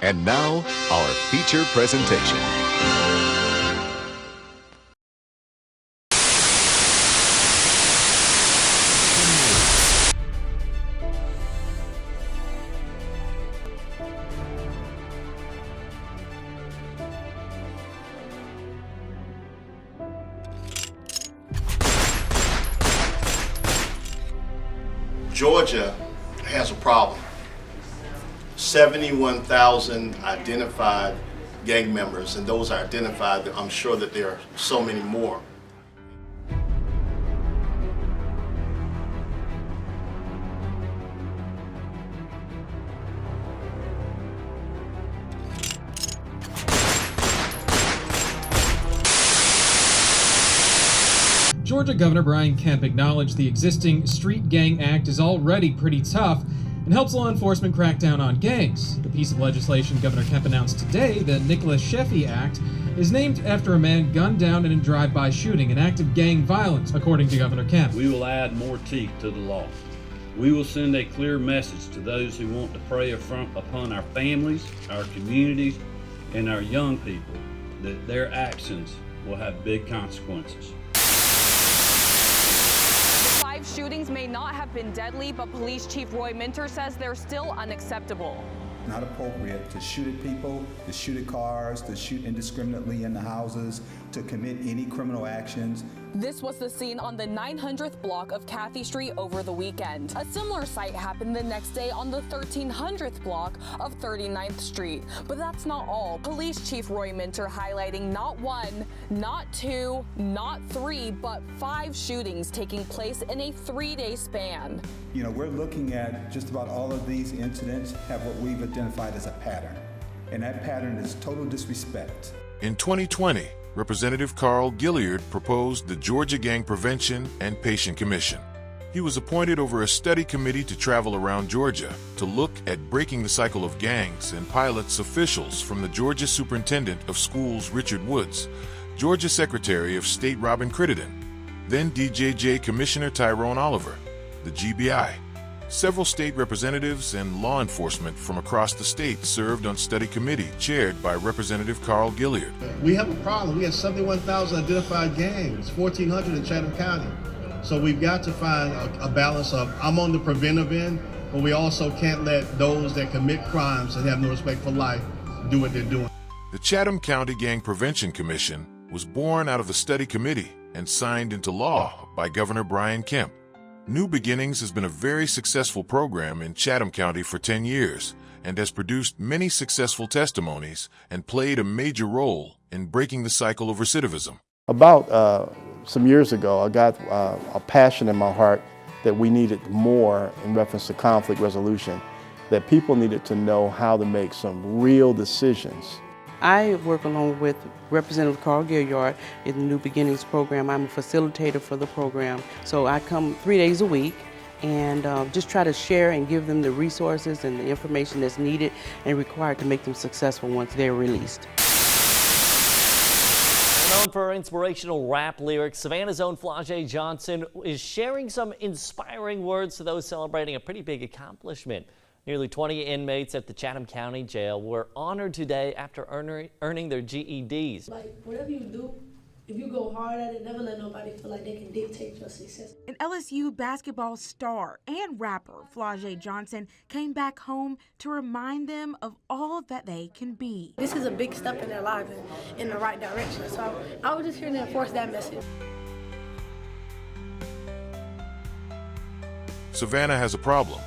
And now, our feature presentation. Georgia has a problem. 71,000 identified gang members, and those are identified. I'm sure that there are so many more. Georgia Governor Brian Kemp acknowledged the existing Street Gang Act is already pretty tough and helps law enforcement crack down on gangs. The piece of legislation Governor Kemp announced today, the Nicholas Sheffy Act, is named after a man gunned down in a drive-by shooting, an act of gang violence, according to Governor Kemp. We will add more teeth to the law. We will send a clear message to those who want to prey upon our families, our communities, and our young people that their actions will have big consequences. Shootings may not have been deadly, but Police Chief Roy Minter says they're still unacceptable. Not appropriate to shoot at people, to shoot at cars, to shoot indiscriminately in the houses, to commit any criminal actions. This was the scene on the 900th block of Cathy Street over the weekend. A similar sight happened the next day on the 1300th block of 39th Street. But that's not all. Police Chief Roy Minter highlighting not one, not two, not three, but 5 shootings taking place in a 3-day span. You know, we're looking at just about all of these incidents have what we've identified as a pattern. And that pattern is total disrespect. In 2020, Representative Carl Gilliard proposed the Georgia Gang Prevention and Patient Commission. He was appointed over a study committee to travel around Georgia to look at breaking the cycle of gangs and pilots officials from the Georgia Superintendent of Schools Richard Woods, Georgia Secretary of State Robyn Critteden, then DJJ Commissioner Tyrone Oliver, the GBI. Several state representatives and law enforcement from across the state served on study committee chaired by Representative Carl Gilliard. We have a problem. We have 71,000 identified gangs, 1,400 in Chatham County. So we've got to find a balance of, I'm on the preventive end, but we also can't let those that commit crimes and have no respect for life do what they're doing. The Chatham County Gang Prevention Commission was born out of the study committee and signed into law by Governor Brian Kemp. New Beginnings has been a very successful program in Chatham County for 10 years and has produced many successful testimonies and played a major role in breaking the cycle of recidivism. About some years ago, I got a passion in my heart that we needed more in reference to conflict resolution, that people needed to know how to make some real decisions. I work along with Representative Carl Gilliard in the New Beginnings program. I'm a facilitator for the program. So I come 3 days a week and just try to share and give them the resources and the information that's needed and required to make them successful once they're released. Known for her inspirational rap lyrics, Savannah's own Flau'jae Johnson is sharing some inspiring words to those celebrating a pretty big accomplishment. Nearly 20 inmates at the Chatham County Jail were honored today after earning their GEDs. Like, whatever you do, if you go hard at it, never let nobody feel like they can dictate your success. An LSU basketball star and rapper, Flau'jae Johnson, came back home to remind them of all that they can be. This is a big step in their lives in the right direction. So I was just here to enforce that message. Savannah has a problem.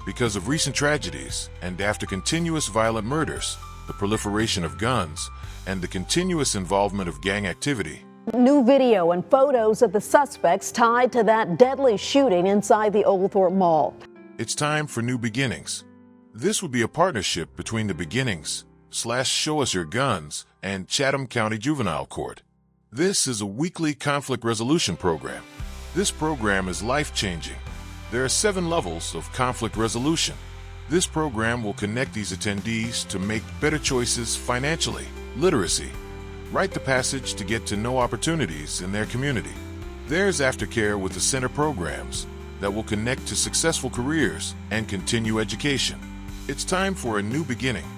Because of recent tragedies and after continuous violent murders, the proliferation of guns, and the continuous involvement of gang activity. New video and photos of the suspects tied to that deadly shooting inside the Oglethorpe Mall. It's time for New Beginnings. This would be a partnership between the Beginnings / Show Us Your Guns and Chatham County Juvenile Court. This is a weekly conflict resolution program. This program is life-changing. There are 7 levels of conflict resolution. This program will connect these attendees to make better choices financially, literacy, rite the passage to get to know opportunities in their community. There's aftercare with the center programs, that will connect to successful careers and continue education. It's time for a new beginning.